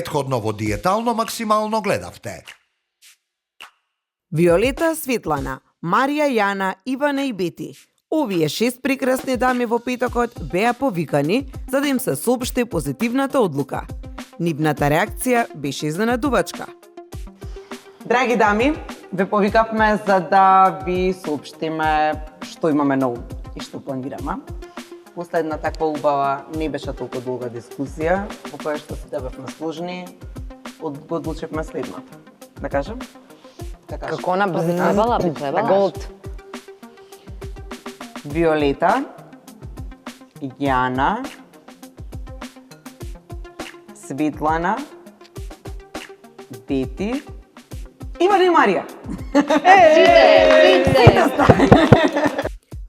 Претходно во Диетално максимално гледавте Виолета, Светлана, Марија, Јана, Ивана и Бети. Овие 6 прекрасни дами во петокот беа повикани за да им се соопшти позитивната одлука. Нивната реакција беше изненадувачка. Драги дами, ве повикавме за да ви соопштиме што имаме на ум и што планираме. После една таква убава не беше толку долга дискусија, во која што се бевме сложни, го одлучивме следното. Да кажем? Како на требала? Голд. Виолета, Јана, Светлана, Бети, Ивана и Марија.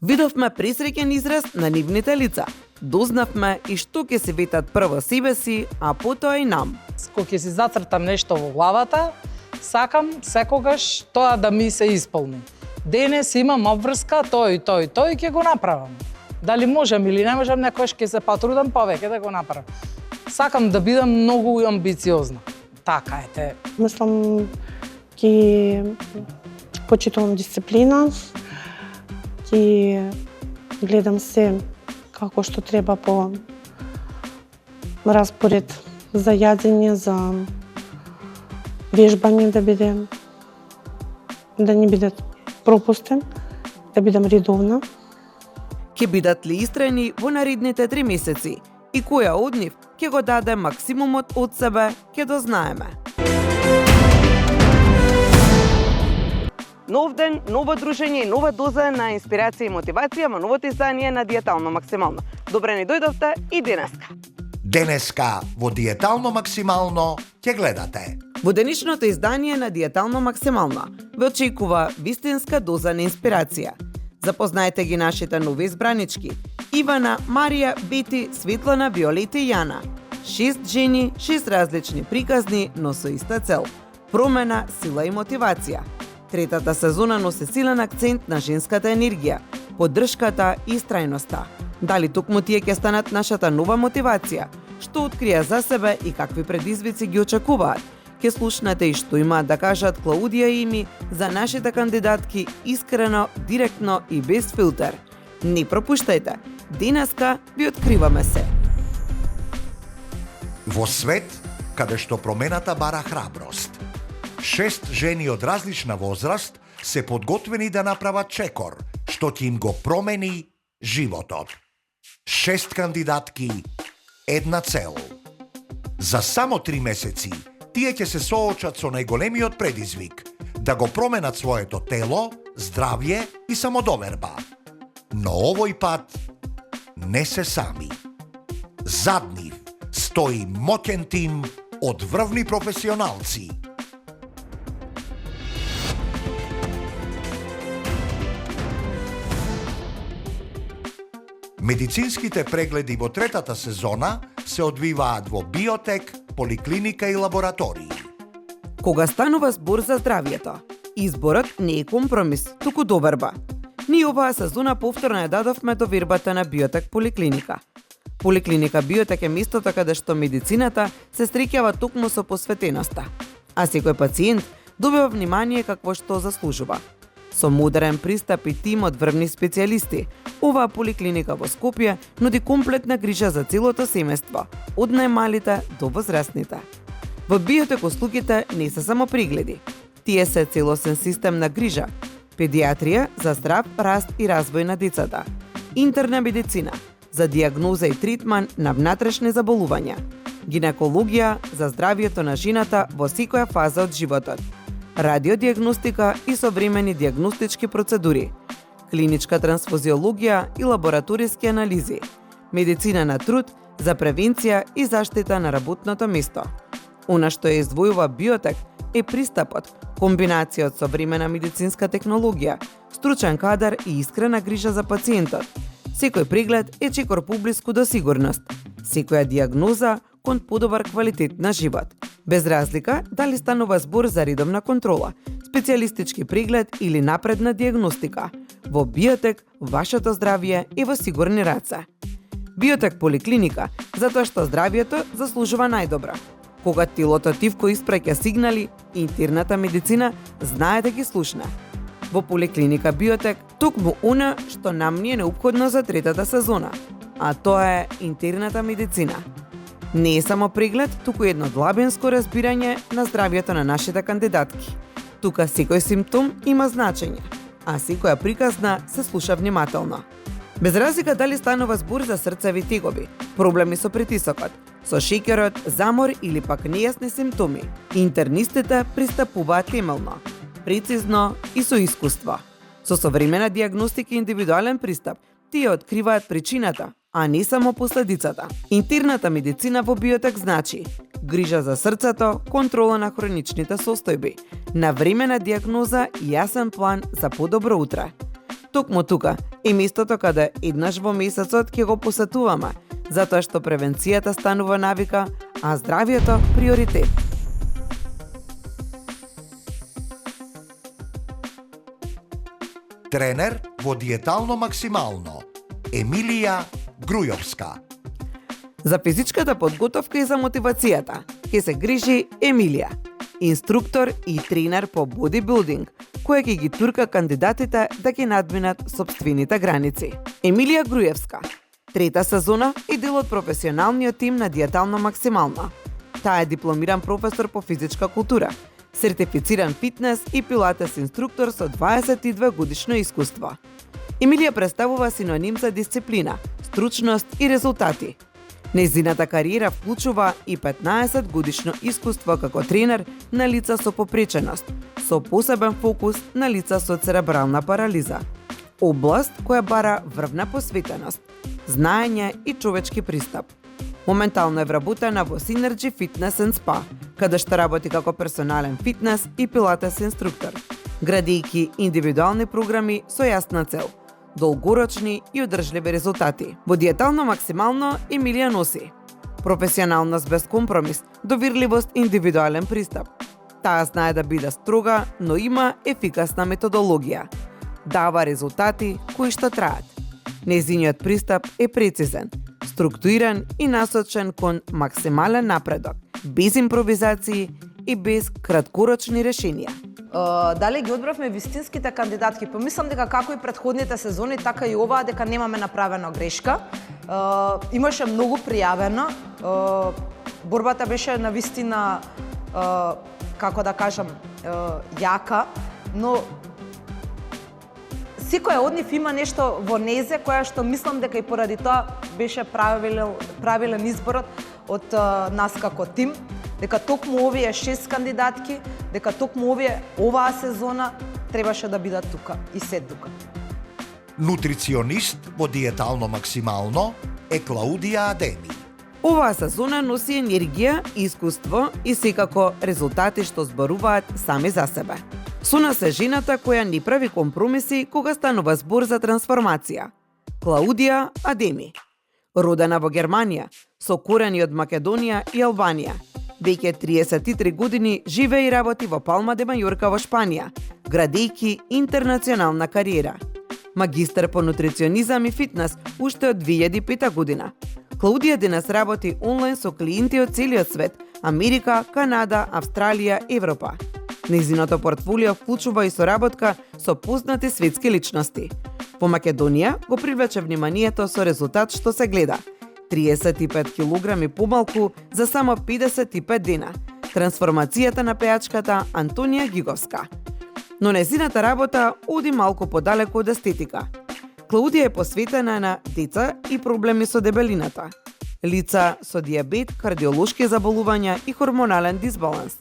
Видовме пресреќен израз на нивните лица. Дознавме и што ќе се ветат прво себе си, а потоа и нам. Кога ќе си зацртам нешто во главата, сакам секогаш тоа да ми се исполни. Денес имам обврска, тој ќе го направам. Дали можам или не можам, некојаш ќе се потрудам повеќе да го направам. Сакам да бидам многу амбициозна. Така е. Мислам, ќе почитувам дисциплина, ќе гледам се како што треба по распоред за јадење, за вежбање да не биде пропустен, да бидам редовна. Ќе бидат ли истрени во наредните 3 месеци? И која од нив ќе го даде максимумот од себе, ќе дознаеме. Нов ден, ново дружење и нова доза на инспирација и мотивација во новото издание на Диетално максимално. Добре ни дојдовте и денеска. Денеска во Диетално максимално ќе гледате. Во денешното издание на Диетално максимално ве очекува вистинска доза на инспирација. Запознаете ги нашите нови избранички: Ивана, Марија, Бети, Светлана, Виолета и Јана. 6 жени, 6 различни приказни, но со иста цел: промена, сила и мотивација. Третата сезона носи силен акцент на женската енергија, поддршката и истрајноста. Дали токму тие ќе станат нашата нова мотивација? Што открија за себе и какви предизвици ги очекуваат? Ке слушнете и што имаат да кажат Клаудија и Ими за нашите кандидатки искрено, директно и без филтер. Не пропуштајте, денеска ви откриваме се. Во свет, каде што промената бара храброст, 6 жени од различна возраст се подготвени да направат чекор, што ќе им го промени животот. 6 кандидатки, една цел. За само 3 месеци, тие ќе се соочат со најголемиот предизвик да го променат своето тело, здравје и самодоверба. Но овој пат не се сами. Зад нив стои моќен тим од врвни професионалци. Медицинските прегледи во третата сезона се одвиваат во биотек, поликлиника и лаборатории. Кога станува збор за здравјето, изборот не е компромис, туку доверба. Ние оваа сезона повторно ја дадовме довербата на биотек поликлиника. Поликлиника биотек е местото каде што медицината се среќава токму со посветеноста, а секој пациент добива внимание какво што заслужува. Со модерен пристап и тим од врвни специјалисти, оваа поликлиника во Скопје нуди комплетна грижа за целото семејство, од најмалите до возрастните. Во биотек услугите не се само прегледи, тие се целосен систем на грижа, педиатрија за здрав раст и развој на децата, интерна медицина за дијагноза и третман на внатрешни заболувања, гинекологија за здравјето на жената во секоја фаза од животот, радиодиагностика и современи диагностички процедури, клиничка трансфузиологија и лабораториски анализи, медицина на труд за превенција и заштита на работното место. Она што ја издвојува биотек е пристапот, комбинација од современа медицинска технологија, стручен кадар и искрена грижа за пациентот. Секој преглед е чекор поблиску до сигурност, секоја дијагноза кон подобар квалитет на живот. Без разлика дали станува збор за редовна контрола, специјалистички преглед или напредна дијагностика. Во биотек вашето здравје е во сигурни раце. Биотек поликлиника, затоа што здравјето заслужува најдобро. Кога телото тивко испраќа сигнали, интерната медицина знае да ги слушне. Во поликлиника Биотек, токму она што нам ни е неопходно за третата сезона, а тоа е интерната медицина. Не е само преглед, туку едно длабенско разбирање на здравјето на нашите кандидатки. Тука секој симптом има значење, а секоја приказна се слуша внимателно. Без разлика дали станува збор за срцеви тегоби, проблеми со притисокот, со шеќерот, замор или пак нејасни симптоми, интернистите пристапуваат темелно, прецизно и со искуство. Со современа дијагностика и индивидуален пристап, тие откриваат причината, а не само последицата. Интерната медицина во Биотек значи грижа за срцето, контрола на хроничните состојби, навремена дијагноза и јасен план за подобро утре. Токму тука е местото каде еднаш во месецот ќе го посетуваме, затоа што превенцијата станува навика, а здравјето приоритет. Тренер во диетално максимално Емилија Грујовска. За физичката подготовка и за мотивацијата ќе се грижи Емилија, инструктор и тренер по бодибилдинг, која ќе ги турка кандидатите да ги надминат сопствените граници. Емилија Грујевска. Трета сезона е дел од професионалниот тим на диетално максимално. Таа е дипломиран професор по физичка култура, сертифициран фитнес и пилатес инструктор со 22 годишно искуство. Емилија представува синоним за дисциплина, стручност и резултати. Нејзината кариера вклучува и 15 годишно искуство како тренер на лица со попреченост, со посебен фокус на лица со церебрална парализа. Област која бара врвна посветеност, знаење и човечки пристап. Моментално е вработена во Synergy Fitness and Spa, каде што работи како персонален фитнес и пилатес инструктор, градејќи индивидуални програми со јасна цел, долгорочни и одржливи резултати. Во диетално максимално Емилија носи професионалност без компромис, довирливост и индивидуален пристап. Таа знае да биде строга, но има ефикасна методологија. Дава резултати кои што траат. Нејзиниот пристап е прецизен, структуриран и насочен кон максимален напредок, без импровизации и без краткорочни решенија. Дали ги одбравме вистинските кандидатки? Помислам дека како и претходните сезони, така и оваа дека немаме направена грешка. Имаше многу пријавено. Борбата беше навистина, како да кажам, јака, но секоја од нив има нешто во незе која што мислам дека и поради тоа беше правилен изборот од нас како тим, дека токму овие 6 кандидатки, дека токму оваа сезона требаше да бидат тука и се тука. Нутриционист во диетално максимално е Клаудија Адеми. Оваа сезона носи енергија, искуство и секако резултати што зборуваат сами за себе. Со нас е жената која не прави компромиси кога станува збор за трансформација. Клаудија Адеми. Родена во Германија, со корени од Македонија и Албанија. Веќе 33 години живее и работи во Палма де Мајорка во Шпанија, градејќи интернационална кариера. Магистар по нутриционизам и фитнес уште од 2005 година. Клаудија денес работи онлайн со клиенти од целиот свет, Америка, Канада, Австралија, Европа. Нејзиното портфолио вклучува и соработка со познати светски личности. Во Македонија го привлече вниманието со резултат што се гледа: 35 килограми помалку за само 55 дена. Трансформацијата на пејачката Антонија Гиговска. Но нејзината работа оди малку подалеку од естетика. Клаудија е посветена на деца и проблеми со дебелината, лица со диабет, кардиолошки заболувања и хормонален дисбаланс,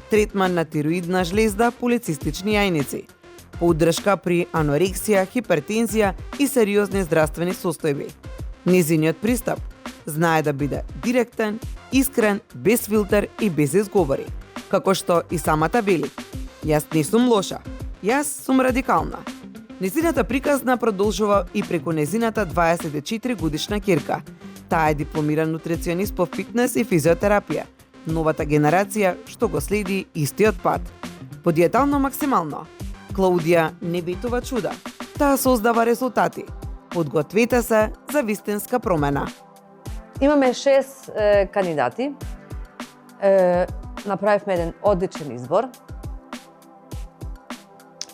третман на тироидна жлезда, полицистични јајници, поддршка при анорексија, хипертензија и сериозни здравствени состојби. Незиниот пристап знае да биде директен, искрен, без филтер и без изговори, како што и самата вели: "Јас не сум лоша, јас сум радикална." Незината приказна продолжува и преку незината 24 годишна ќерка. Таа е дипломиран нутриционист по фитнес и физиотерапија, новата генерација што го следи истиот пат. По диетално максимално, Клаудија не ветува чуда. Таа создава резултати. Подгответе се за вистинска промена. Имаме 6 кандидати. Направивме еден одличен избор.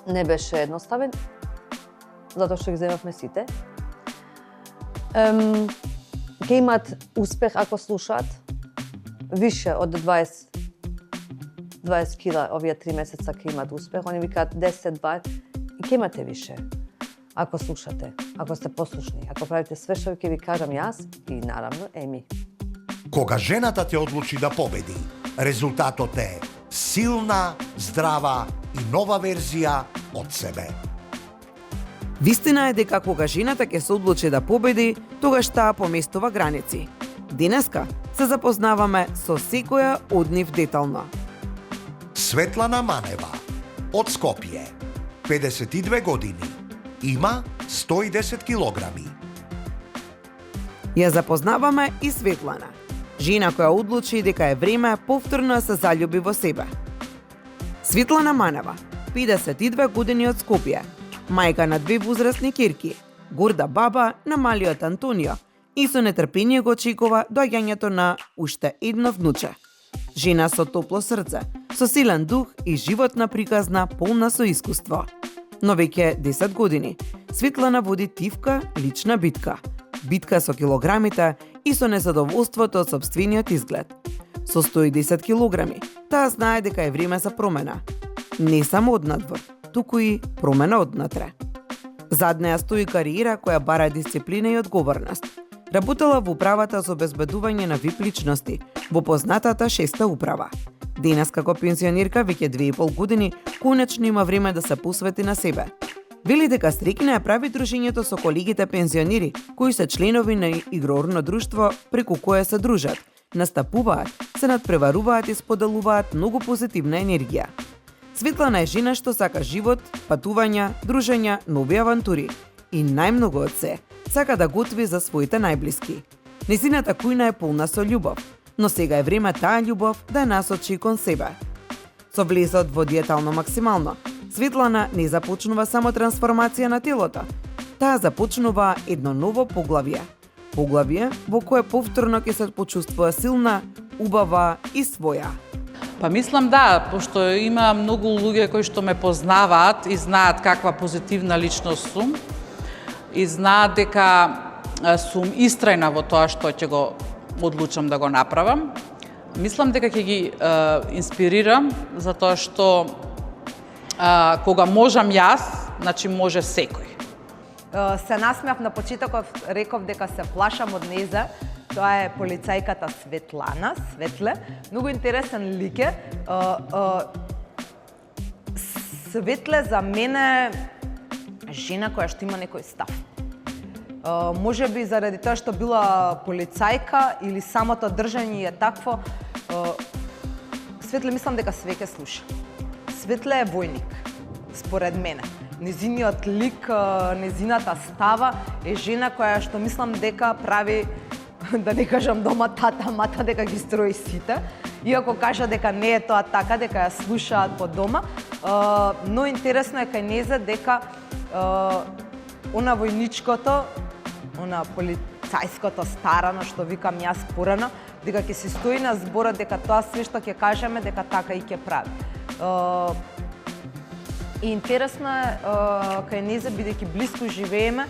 Не беше едноставен, затоа што ги земавме сите. Ке имат успех ако слушаат. Више од 20 кила овие 3 месеца ке имат успех. Они викаат 10-20 и ке имате више. Ако слушате, ако сте послушни, ако правите све што ќе ви кажам јас и наравно Еми. Кога жената те одлучи да победи, резултатот е силна, здрава и нова верзија од себе. Вистина е дека кога жената ќе се одлучи да победи, тогаш таа поместува граници. Денеска се запознаваме со секоја од нив детално. Светлана Манева, од Скопје, 52 години, има 110 килограми. Ја запознаваме и Светлана, жена која одлучи дека е време повторно да се заљуби во себе. Светлана Манева, 52 години од Скопје, мајка на 2 возрастни ќерки, горда баба на малиот Антонио и со нетрпение го очекува доаѓањето на уште едно внуче. Жена со топло срце, со силен дух и животна приказна полна со искуство. Но веќе 10 години Светлана води тивка лична битка. Битка со килограмите и со незадоволството од сопствениот изглед. Со 110 килограми, таа знае дека е време за промена. Не само од надвор, туку и промена однатре. Зад неа стои кариера која бара дисциплина и одговорност. Работела во управата за обезбедување на VIP личности, во познатата 6-та управа. Денес како пензионерка веќе 2,5 години, конечно има време да се посвети на себе. Вели дека среќна ја прави дружењето со колегите пензионери, кои се членови на игрорно друштво преку кое се дружат, настапуваат, се надпреваруваат и споделуваат многу позитивна енергија. Светлана е жена што сака живот, патувања, дружења, нови авантури и најмногу од се, сака да готви за своите најблиски. Незината кујна е полна со љубов, но сега е време таа љубов да ја насочи кон себе. Со влезот во диетално максимално, Светлана не започнува само трансформација на телото, таа започнува едно ново поглавје. Поглавје во кое повторно ќе се почувствува силна, убава и своја. Па мислам да, пошто има многу луѓе кои што ме познаваат и знаат каква позитивна личност сум и знаат дека сум истрајна во тоа што ќе го одлучам да го направам. Мислам дека ќе ги инспирирам затоа што кога можам јас, значи може секој. Се насмеав на почетокот, реков дека се плашам од незе. Тоа е полицајката Светлана, Светле. Многу интересен лик е. Светле за мене жена која што има некој став. Може би заради тоа што била полицајка или самото држање е такво. Светле мислам дека све ќе слуша. Светле е војник, според мене. Незиниот лик, незината става е жена која што мислам дека прави, да не кажам дома тата, мата, дека ги строи сите. Иако кажа дека не е тоа така, дека ја слушаат по дома. Но интересно е кај незе дека она војничкото, она полицајското старано, што викам јас порано, дека ќе се стои на зборот, дека тоа све што ќе кажеме, дека така и ќе прави. И интересно е кај незе, бидејќи блиску живееме,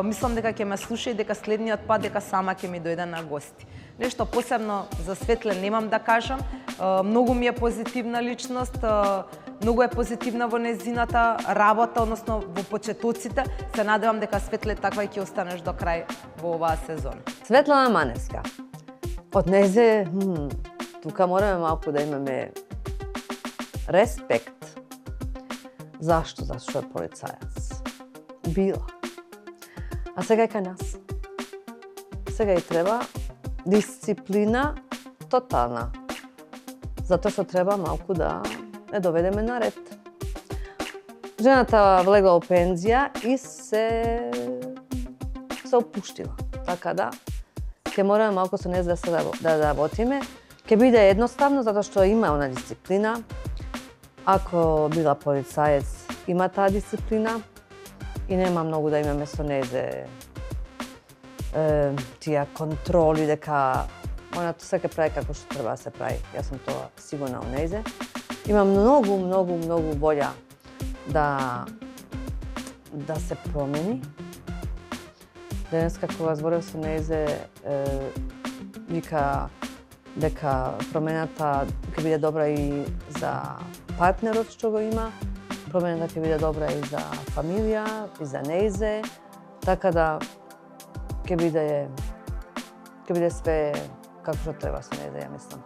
мислам дека ќе ме слуша и дека следниот пат дека сама ќе ми дојде на гости. Нешто посебно за Светле немам да кажам. Многу ми е позитивна личност, многу е позитивна во незината работа, односно во почетоците. Се надевам дека Светле таква и ќе останеш до крај во оваа сезона. Светлана Маневска. Од незе, тука мораме малку да имаме респект. Зашто? Зашто е полицајац. Била. А сега е кај нас. Сега и треба дисциплина тотална. Затоа што треба малку да ја доведеме на ред. Жената влегла во пензија и се опуштила. Така да, ќе мораме малку со нез да се работиме. Ќе биде едноставно, затоа што има она дисциплина. Ако била полицаец, има таа дисциплина и нема многу да имаме со незе тие контроли дека Она тоа се ќе прави како што треба да се прави. Јас сум тоа сигурна у нејзе. Има многу волја да се промени. Денеска кога зборев со нејзе, вика дека промената ќе биде добра и за партнерот што го има, промената ќе биде добра и за фамилија, и за нејзе, така да ќе биде све како што треба со нејзе, ја мислам.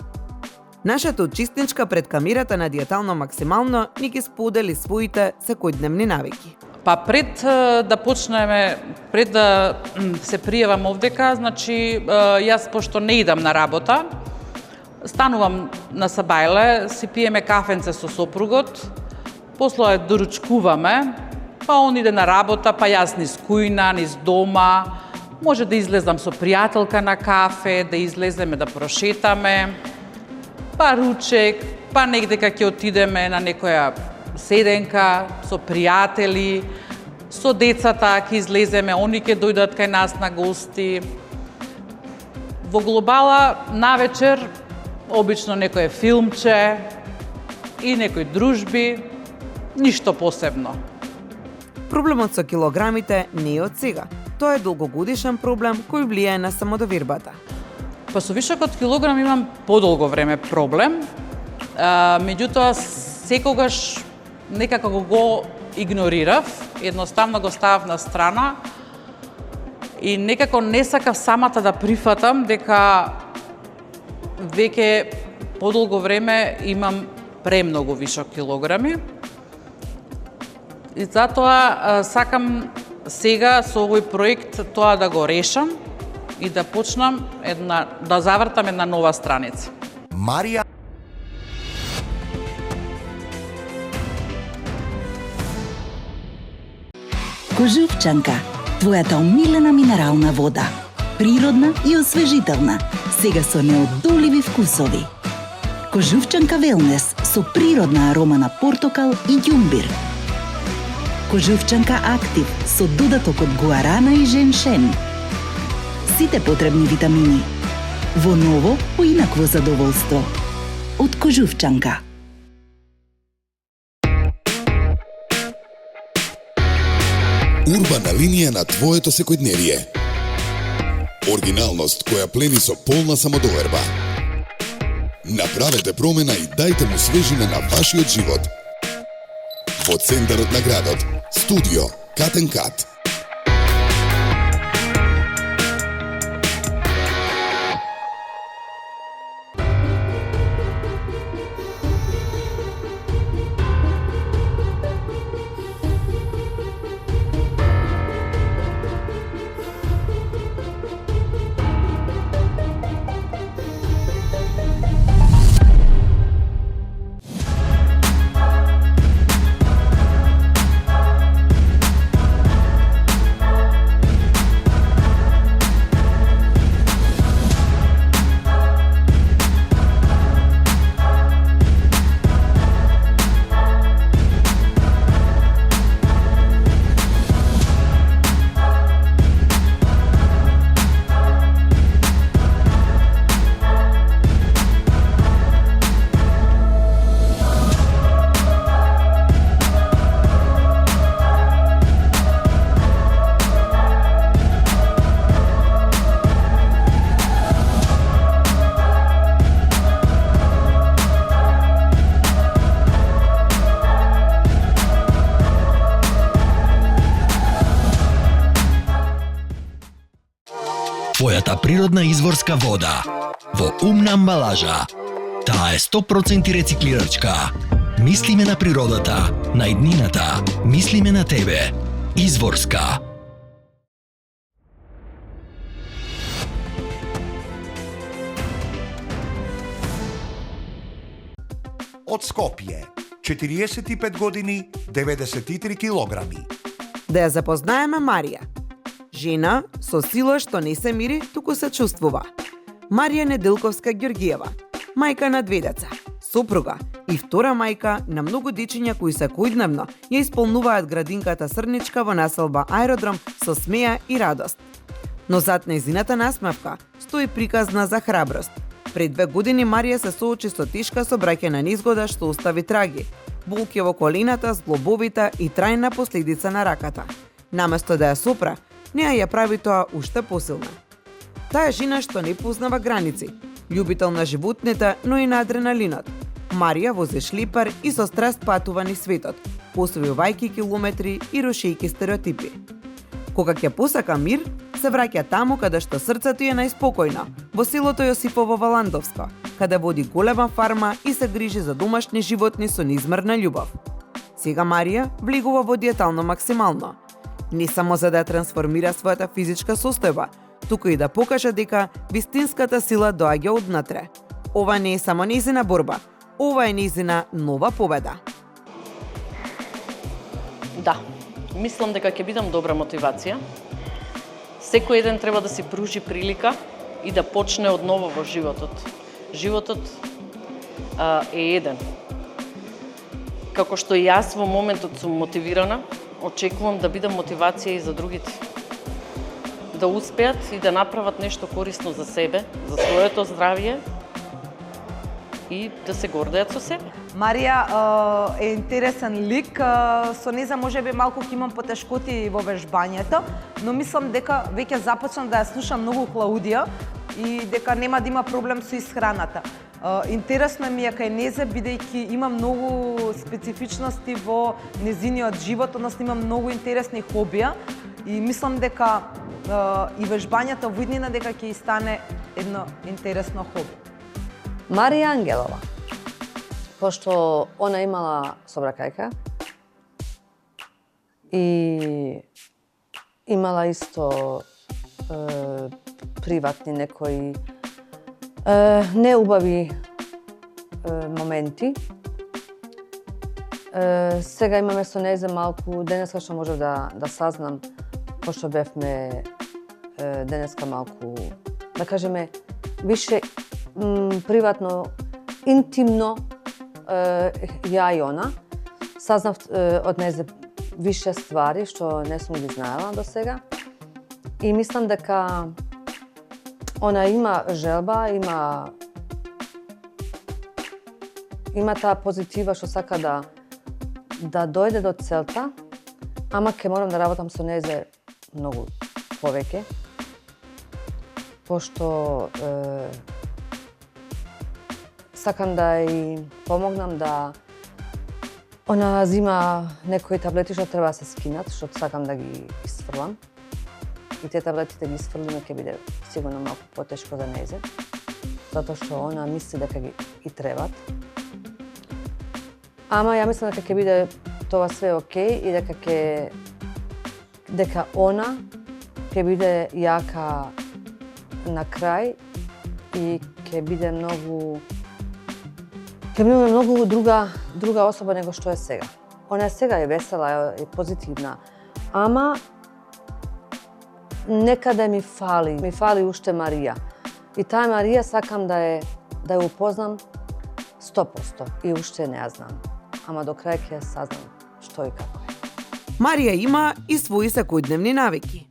Нашата учесничка пред камерата на Диетално максимално ни ги сподели своите секојдневни навики. Па пред да почнеме, пред да се пријавам овдека, значи јас пошто не идам на работа, станувам на Сабајле, си пиеме кафенце со сопругот, после доручкуваме, па он иде на работа, па јас низ кујна, низ дома, може да излезам со пријателка на кафе, да излеземе да прошетаме, па ручек, па негдека ќе отидеме на некоја седенка со пријатели, со децата ќе излеземе, они ќе дојдат кај нас на гости. Во глобала навечер обично некое филмче и некои дружби, ништо посебно. Проблемот со килограмите не е од сега. Тоа е долгогодишен проблем кој влијае на самодовирбата. Па со вишокот килограм имам подолго време проблем, меѓутоа секогаш некако го игнорирав, едноставно го ставав на страна и некако не сакав самата да прифатам дека веќе подолго време имам премногу вишок килограми. И затоа сакам сега со овој проект тоа да го решам и да почнам да завртам една нова страница. Марија Кожувчанка, твојата омилена минерална вода. Природна и освежителна, сега со неодоливи вкусови. Кожувчанка Велнес со природна арома на портокал и ѓумбир. Кожувчанка Актив со додатокот гуарана и женшен. Сите потребни витамини. Во ново, поинакво задоволство. Од Кожувчанка. Урбана линија на твоето секојдневие. Оригиналност која плени со полна самодоверба. Направете промена и дајте му свежина на вашиот живот. Во центарот на градот, студио Cut and Cut. Твојата природна изворска вода во умна амбалажа. Таа е 100% рециклирачка. Мислиме на природата, на иднината, мислиме на тебе. Изворска. Од Скопје, 45 години, 93 килограми. Да ја запознаеме Марија. Жена со сила што не се мири, туку се чувствува. Марија Неделковска Ѓоргиева, мајка на 2 деца, сопруга и втора мајка на многу дечиња кои секојдневно ја исполнуваат градинката Срничка во населба Аеродром со смеа и радост. Но зад нејзината насмевка стои приказна за храброст. Пред 2 години Марија се соочи со тешка сообраќајна незгода што остави траги, болки во колената, зглобовите и трајна последица на раката. Наместо да ја сопра, неа ја прави тоа уште посилна. Таа е жена што не познава граници, љубител на животните, но и на адреналинот. Марија вози шлипар и со страст патува низ светот, посвојувајќи километри и рушејќи стереотипи. Кога ќе посака мир, се враќа таму каде што срцето е најспокојно, во селото Јосипово во Ландовско, каде води голема фарма и се грижи за домашни животни со неизмерна љубов. Сега Марија влегува во диетално максимално. Не само за да трансформира својата физичка состојба, туку и да покаже дека вистинската сила доаѓа однатре. Ова не е само нејзина борба, ова е нејзина нова победа. Да, мислам дека ќе бидам добра мотивација. Секој еден треба да си пружи прилика и да почне одново во животот. Животот е еден. Како што и јас во моментот сум мотивирана, очекувам да бидам мотивација и за другите. Да успеат и да направат нешто корисно за себе, за своето здравје и да се гордеат со себе. Марија е интересен лик, со неза можеби малку ќе имам потешкоти во вежбањето, но мислам дека веќе започнам да ја слушам многу Клаудија и дека нема да има проблем со исхраната. Интересно ми е кај незе, бидејќи има многу специфичности во незиниот живот, односно има многу интересни хобија и мислам дека и вежбањето во иднина дека ќе стане едно интересно хоби. Марија Ангелова, пошто она имала собракајка и имала исто приватни некои неубави моменти. Сега имаме со нејзе малку, денеска што можев да сазнам, пошто бевме денеска малку, да кажеме, више приватно, интимно, ја и она. Сазнав од нејзе више ствари што не сум ги знаела до сега. И мислам дека она има желба, има таа позитива што сака да дојде до целта, ама ќе морам да работам со нејзе многу повеќе, пошто сакам да и помогнам да она зима некои таблети што треба да се скинат, што сакам да ги исфрлам. И те таблети да ги исфрлиме ќе биде сигурно малку потешко за нејзе, затоа што она мисли дека ги и требат. Ама ја мислам дека ќе биде тоа све окей и дека она ќе биде јака на крај и ќе биде многу друга особа него што е сега. Она сега е весела, е позитивна, ама некаде ми фали уште Марија. И таа Марија сакам да ја упознам 100% и уште не ја знам. Ама до крај ќе сазнам што и како е. Марија има и своји секојдневни навики.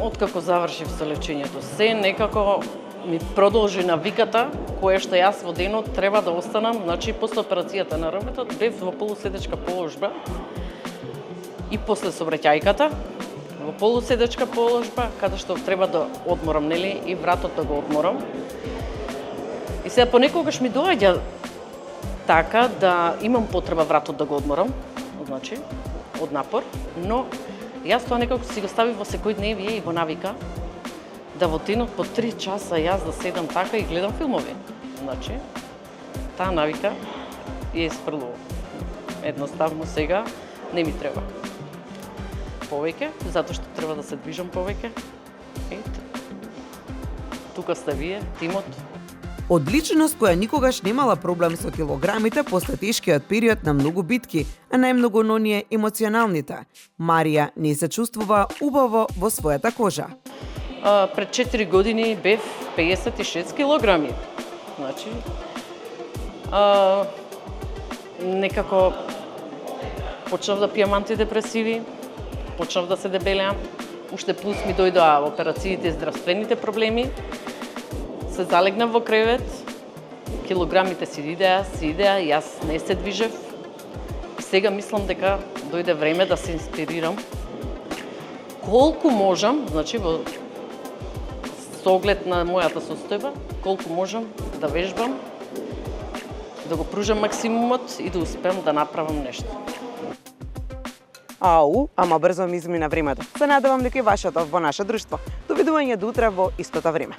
Откако завршив со лечењето, се некако ми продолжи навиката која што јас во денот треба да останам, значи после операцијата на реброто бев во полуседечка положба и после сообраќајката во полуседечка положба, каде што треба да одморам, нели, и вратот да го одморам. И сега понекогаш ми доаѓа така да имам потреба вратот да го одморам, значи, од напор, но јас тоа некако си го ставив во секојдневие и во навика, да во денот по 3 часа јас да седам така и гледам филмови. Значи, таа навика ја испрлувам. Едноставно сега не ми треба повеќе, затоа што треба да се движам повеќе. Ете, тука сте вие, тимот. Од личност која никогаш немала проблем со килограмите после тешкиот период на многу битки, а најмногу на оние емоционалните, Марија не се чувствува убаво во својата кожа. Пред 4 години бев 56 килограми. Значи, некако почнав да пијам антидепресиви, почнав да се дебелеам, уште плюс ми дојдоа операциите и здравствените проблеми. Се залегнав во кревет, килограмите си идеа, јас не се движев. И сега мислам дека дојде време да се инспирирам. Колку можам, значи со оглед на мојата состојба, колку можам да вежбам, да го пружам максимумот и да успеам да направам нешто. Ау, ама брзо ми измина времето. Се надевам дека и вашето во наше друштво. Довидување до утре во истото време.